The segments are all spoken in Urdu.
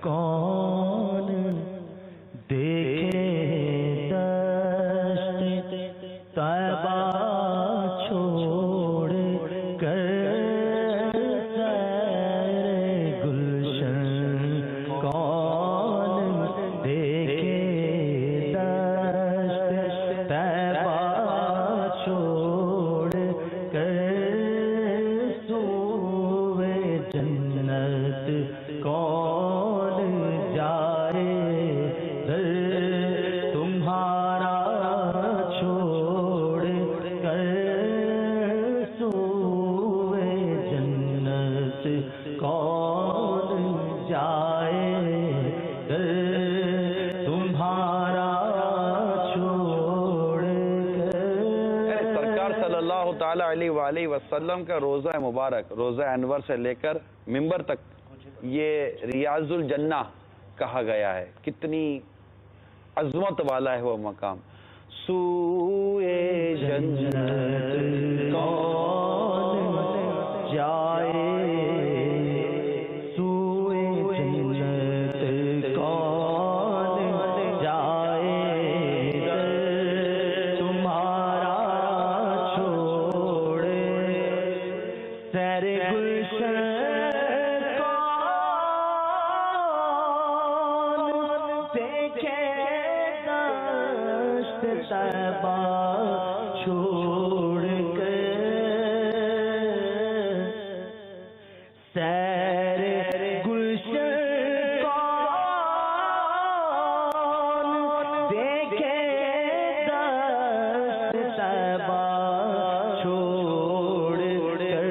کون دیکھے دشت طیبہ چھوڑ کر سیر گلشن کون دیکھے دشت طیبہ چھوڑ کر سوئے جنت کون جائے در تمہارا چھوڑ کر سوئے جنت کون جائے در تمہارا چھوڑ کر۔ سرکار صلی اللہ تعالی علیہ وآلہ وسلم کا روزہ مبارک، روزہ انور سے لے کر منبر تک یہ ریاض الجنہ کہا گیا ہے۔ کتنی عظمت والا ہے وہ مقام۔ سوئے جنت کون جائے سوئے جنت کون جائے تمہارا چھوڑ سیر گلشن طیبہ چھوڑ کر سیر گلشن کون دیکھے دشت طیبہ چھوڑ کر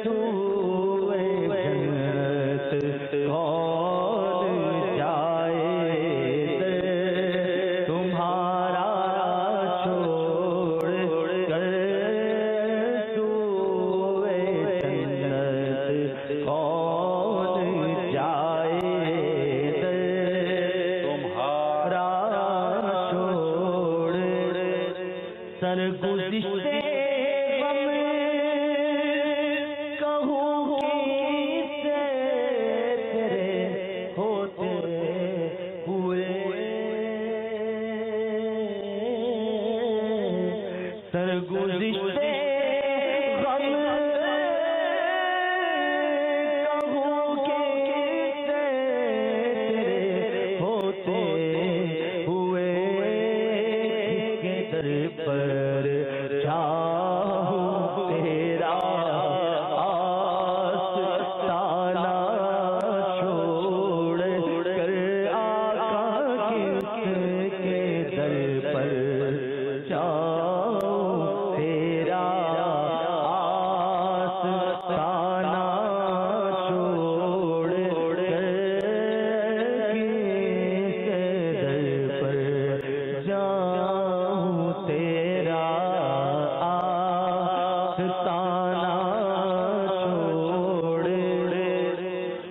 سوئے جنت کون جائے تمہارا چھوڑ کر سوئے جنت کون جائے تمہارا چھوڑ سرگزشتے غم کہوں کیسے تیرے ہوتے ہوئے سرگزشتے غم کہوں کیسے تیرے ہوتے ہوئے کے در پر چاہوں تیرا آستانہ چھوڑ کر آقا کس کے در پر چاہوں تیرا آستانہ چھوڑ کر کس کے در پر جاؤں تیرا آستانہ چھوڑ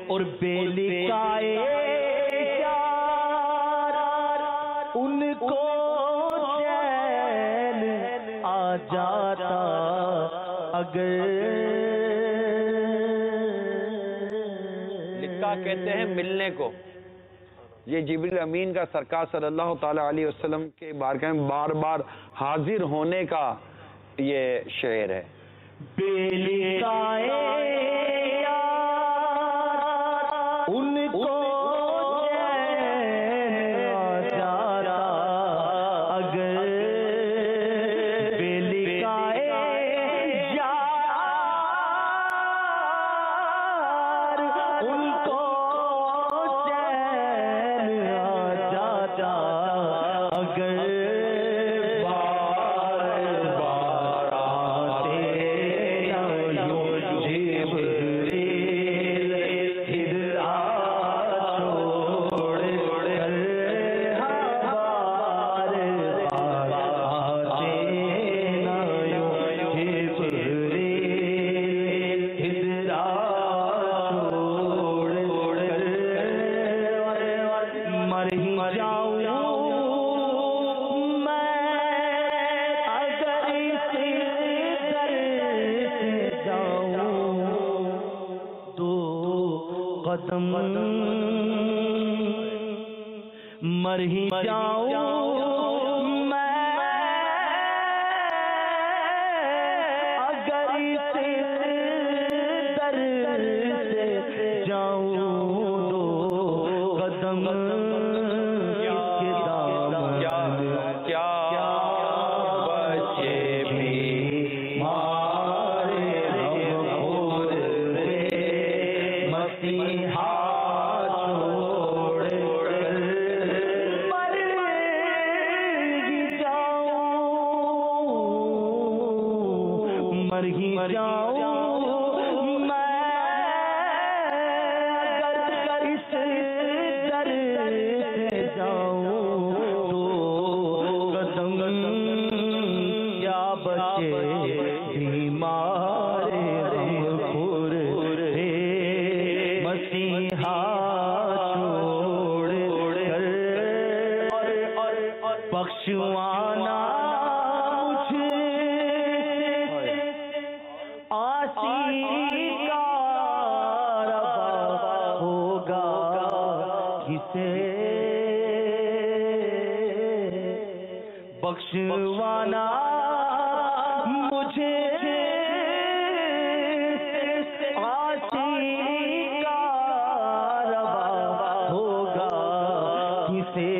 اور بے لکھائے ان کو چین آ جاتا اگر لکھا کہتے ہیں ملنے کو۔ یہ جبریل امین کا سرکار صلی اللہ تعالی علیہ وسلم کے بارگاہ میں بار بار حاضر ہونے کا یہ شعر ہے۔ بے لکھائے ان کو چین آ جاتا اگر بے لکھائے ان کو چین آ جاتا اگر بار بار آتے یوں قدم مر ہی جاؤں میں اگر اس در سے جاؤں دو قدم اس کے دامن کیا بچے بھی مارے غمخور تھے مسیحا چھوڑ کر مر ہی جاؤں میں اگر اس در سے جاؤں تو قدم کیا بچے بیمار غمخور تھے مسیحا چھوڑ کر بخشوانا آسی کا روا ہوگا کسے بخشوانا مجھے آسی کا روا ہوگا کسے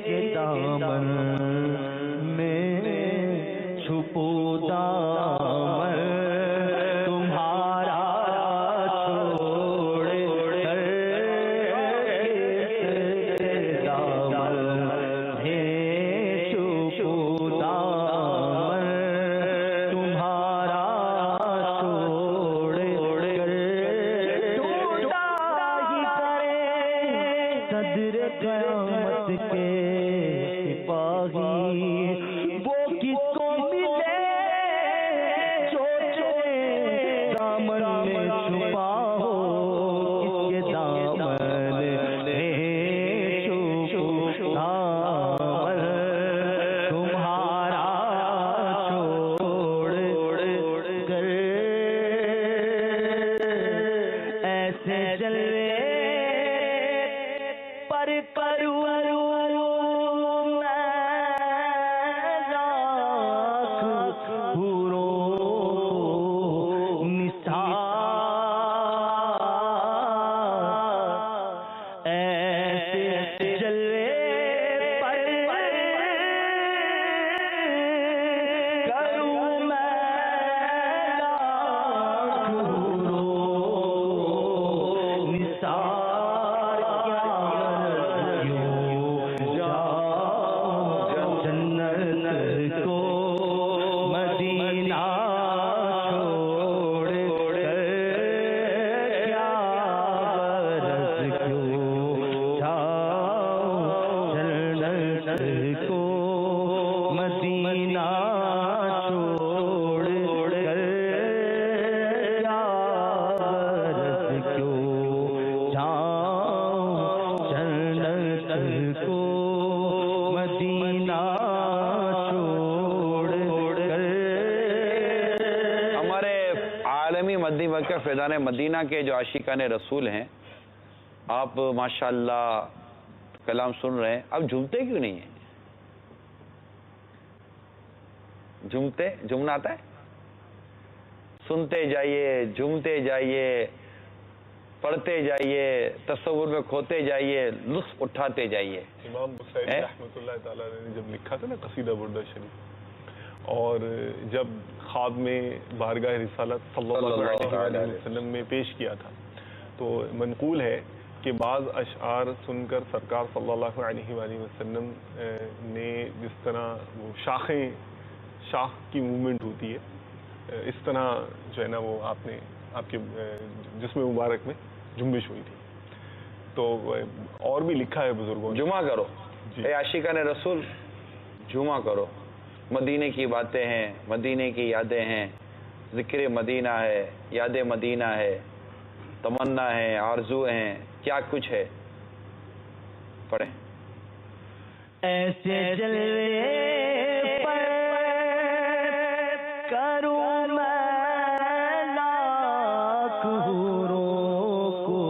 کے دامن میں چھپو دامن تمہارا چھوڑ کر دامن ہے چھپو دامن تمہارا چھوڑ کر ٹوٹا ہی کرے صدر قیامت کے سپاہی وہ کس کو ملے جو دامن میں چھپا ہو کس کے دامن میں چھپا دامن تمہارا چھوڑ کر ایسے جلوے پر کروں مکہ فیضان مدینہ کے جو عاشقان رسول ہیں، آپ ماشاءاللہ کلام سن رہے ہیں، اب جھومتے کیوں نہیں ہیں؟ جھومنا آتا ہے؟ سنتے جائیے، جھومتے جائیے، پڑھتے جائیے، تصور میں کھوتے جائیے، لطف اٹھاتے جائیے۔ امام بخاری رحمۃ اللہ تعالیٰ نے جب لکھا تھا نا قصیدہ بردہ شریف، اور جب خواب میں بارگاہ رسالت صلی اللہ علیہ وسلم میں پیش کیا تھا، تو منقول ہے کہ بعض اشعار سن کر سرکار صلی اللہ علیہ وآلہ وسلم نے جس طرح وہ شاخ کی موومنٹ ہوتی ہے، اس طرح جو ہے نا وہ آپ کے جسم مبارک میں جنبش ہوئی تھی۔ تو اور بھی لکھا ہے بزرگوں نے، جمعہ کرو اے عاشقان رسول، جمعہ کرو، مدینے کی باتیں ہیں، مدینے کی یادیں ہیں، ذکر مدینہ ہے، یاد مدینہ ہے، تمنا ہے، آرزو ہیں، کیا کچھ ہے، پڑھیں۔ ایسے جلوے پر کروں میں لاکھ حوروں کو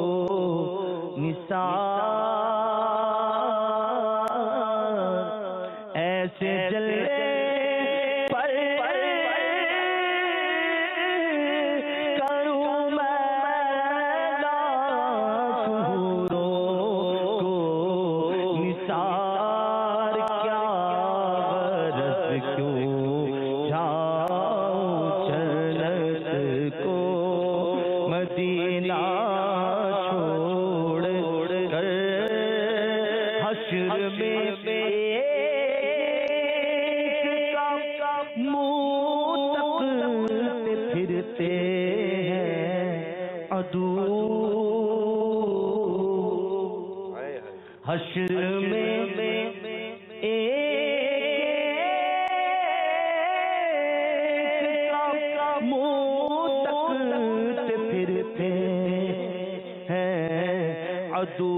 پھرتے ہیں عدو، حشر میں پھرتے ہیں عدو،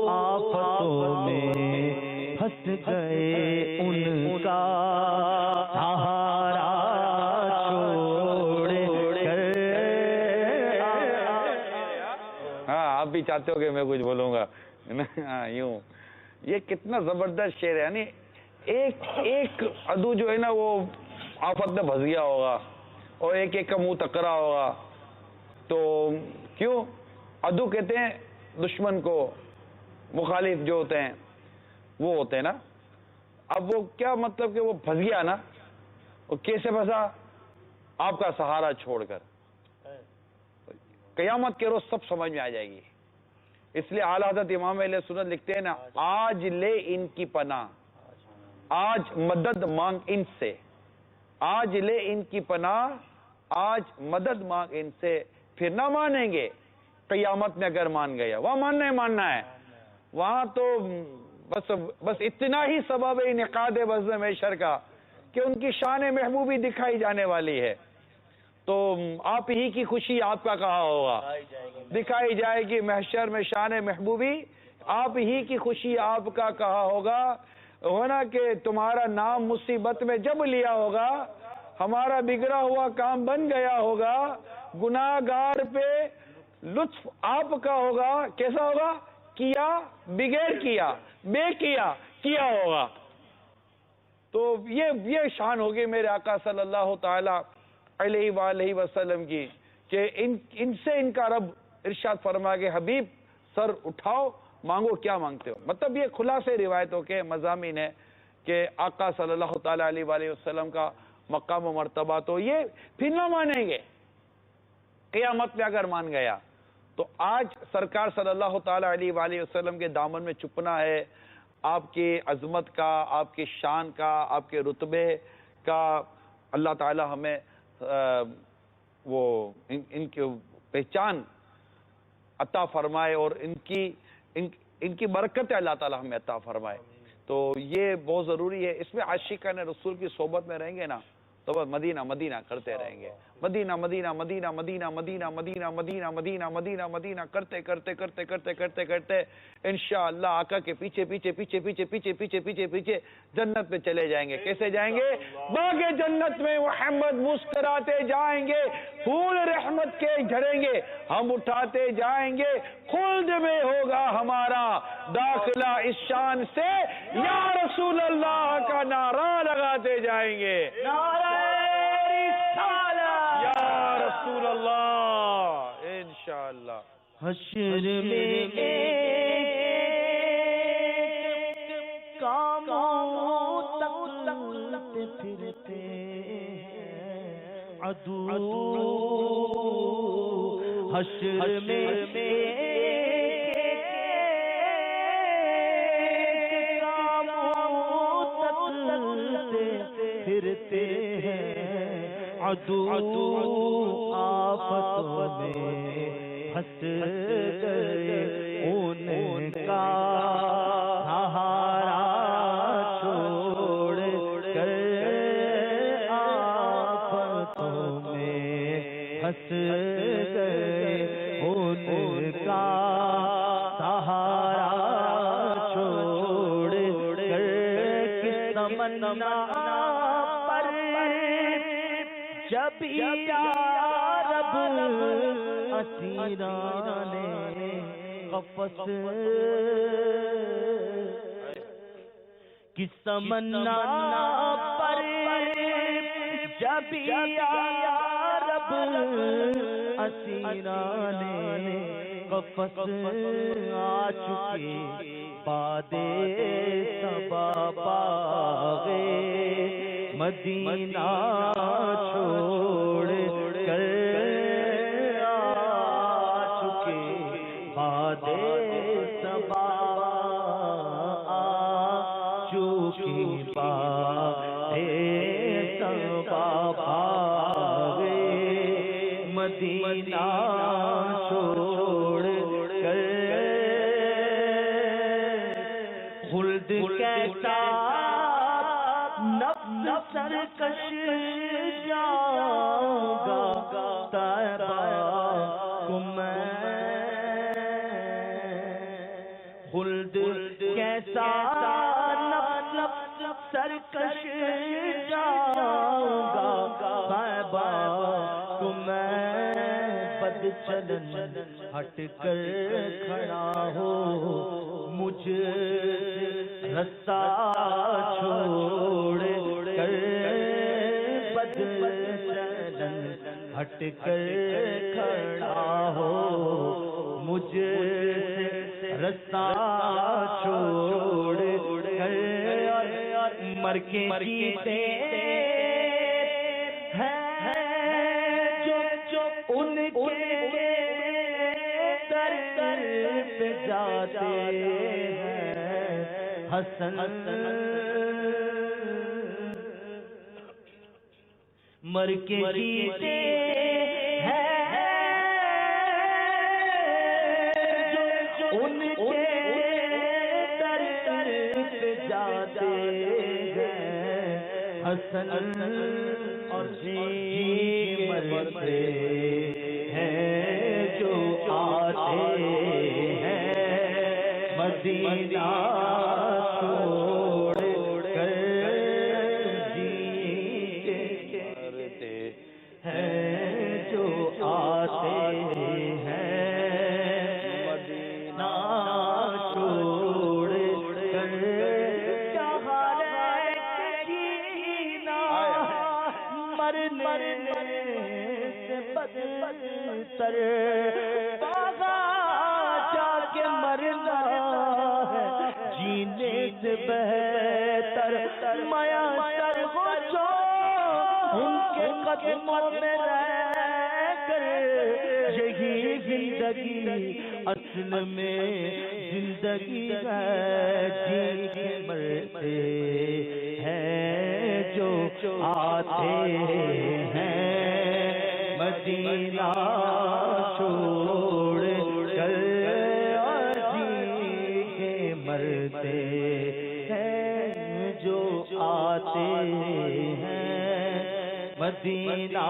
آفتوں میں پھنس گئے ان کا سہارا چھوڑ کر۔ ہاں آپ بھی چاہتے ہو کہ میں کچھ بولوں گا؟ ہاں یوں، یہ کتنا زبردست شعر ہے، یعنی ایک عدو جو ہے نا وہ آفت میں پھنس گیا ہوگا اور ایک ایک کا منہ تکرا ہوگا، تو کیوں عدو کہتے ہیں دشمن کو، مخالف جو ہوتے ہیں وہ ہوتے ہیں نا۔ اب وہ کیا مطلب کہ وہ پھنس گیا نا، وہ کیسے پھنسا؟ آپ کا سہارا چھوڑ کر۔ قیامت کے روز سب سمجھ میں آ جائے گی، اس لیے اعلیٰ حضرت امام اہل سنت لکھتے ہیں نا، آج لے ان کی پناہ، آج مدد مانگ ان سے، آج لے ان کی پناہ، آج مدد مانگ ان سے، پھر نہ مانیں گے قیامت میں اگر مان گیا۔ وہاں ماننا ہی ماننا ہے، وہاں تو بس اتنا ہی سبب انعقاد بزم محشر کا کہ ان کی شان محبوبی دکھائی جانے والی ہے، تو آپ ہی کی خوشی آپ کا کہا ہوگا، دکھائی جائے گی محشر میں شان محبوبی، آپ ہی کی خوشی آپ کا کہا ہوگا، ہونا کہ تمہارا نام مصیبت میں جب لیا ہوگا، ہمارا بگڑا ہوا کام بن گیا ہوگا، گناہگار پہ لطف آپ کا ہوگا، کیسا ہوگا؟ کیا بغیر کیا، بے کیا ہوگا۔ تو یہ شان ہوگی میرے آقا صلی اللہ تعالی علیہ وآلہ وسلم کی کہ ان سے ان کا رب ارشاد فرما کے حبیب سر اٹھاؤ، مانگو کیا مانگتے ہو۔ مطلب یہ خلاصے روایتوں کے مضامین ہے کہ آقا صلی اللہ تعالی علیہ وآلہ وسلم کا مقام و مرتبہ، تو یہ پھر نہ مانیں گے قیامت میں اگر مان گیا۔ تو آج سرکار صلی اللہ تعالی علیہ وآلہ وسلم کے دامن میں چھپنا ہے، آپ کی عظمت کا، آپ کی شان کا، آپ کے رتبے کا اللہ تعالی ہمیں وہ ان کی پہچان عطا فرمائے اور ان کی برکت اللہ تعالی ہمیں عطا فرمائے۔ تو یہ بہت ضروری ہے، اس میں عاشقان رسول کی صحبت میں رہیں گے نا تو بس مدینہ مدینہ کرتے رہیں گے، مدینہ مدینہ مدینہ مدینہ مدینہ مدینہ مدینہ مدینہ مدینہ مدینہ کرتے کرتے کرتے کرتے کرتے کرتے انشاءاللہ آقا کے پیچھے پیچھے پیچھے پیچھے پیچھے پیچھے پیچھے پیچھے جنت میں چلے جائیں گے۔ کیسے جائیں گے؟ باغ جنت میں محمد مسکراتے جائیں گے، پھول رحمت کے جھڑیں گے، ہم اٹھاتے جائیں گے، خلد میں ہوگا ہمارا داخلہ، اس شان سے یا رسول اللہ کا نعرہ لگاتے جائیں گے، یا رسول اللہ، انشاءاللہ۔ حشر میں کاموں تک پھرتے ہیں عدو، حشر میں کاموں تک پھرتے ہیں عدو، آفتوں میں پھنس گئے ان کا سہارا چھوڑ کر، آفتوں میں پھنس گئے ان کا سہارا چھوڑ کر، کس تمنا پر جب یا رب اسیران قفس، کس تمنا پر جب یا رب اسیران قفس آ چکے، باد صبا باغے مدینہ چھوڑ کر آ چکے، باد صبا مدینہ چھوڑ کر خلد کیسا نفس سرکش جاؤں گا طیبہ کو میں خلد کیسا نفس سرکش جاؤں گا طیبہ کو میں بد چلن ہٹ کر کھڑا ہو مجھ رستہ چھوڑ کر بد چلن ہٹ کر کھڑا ہو مجھ رستہ چھوڑ کر مر کے جیتے ہیں جو ان کے در پہ جاتے ہیں حسن مر کے جیتے ہیں جو ان کے در پہ جاتے ہیں حسن اور جی مرتے ہیں جو آتے ہیں مدینہ چھوڑ کر جی مرتے ہیں جو آتے ہیں مدینہ چھوڑ کر مرنے سے بدتر باغا جا کے مرنا ہے جینے سے بہتر میسر ہو جو ان کے قدموں میں رہ کر یہی زندگی اصل میں زندگی ہے جی کے مرتے ہیں جو آتے ہیں مدینہ چھوڑ کر جی کے مرتے ہیں جو آتے ہیں مدینہ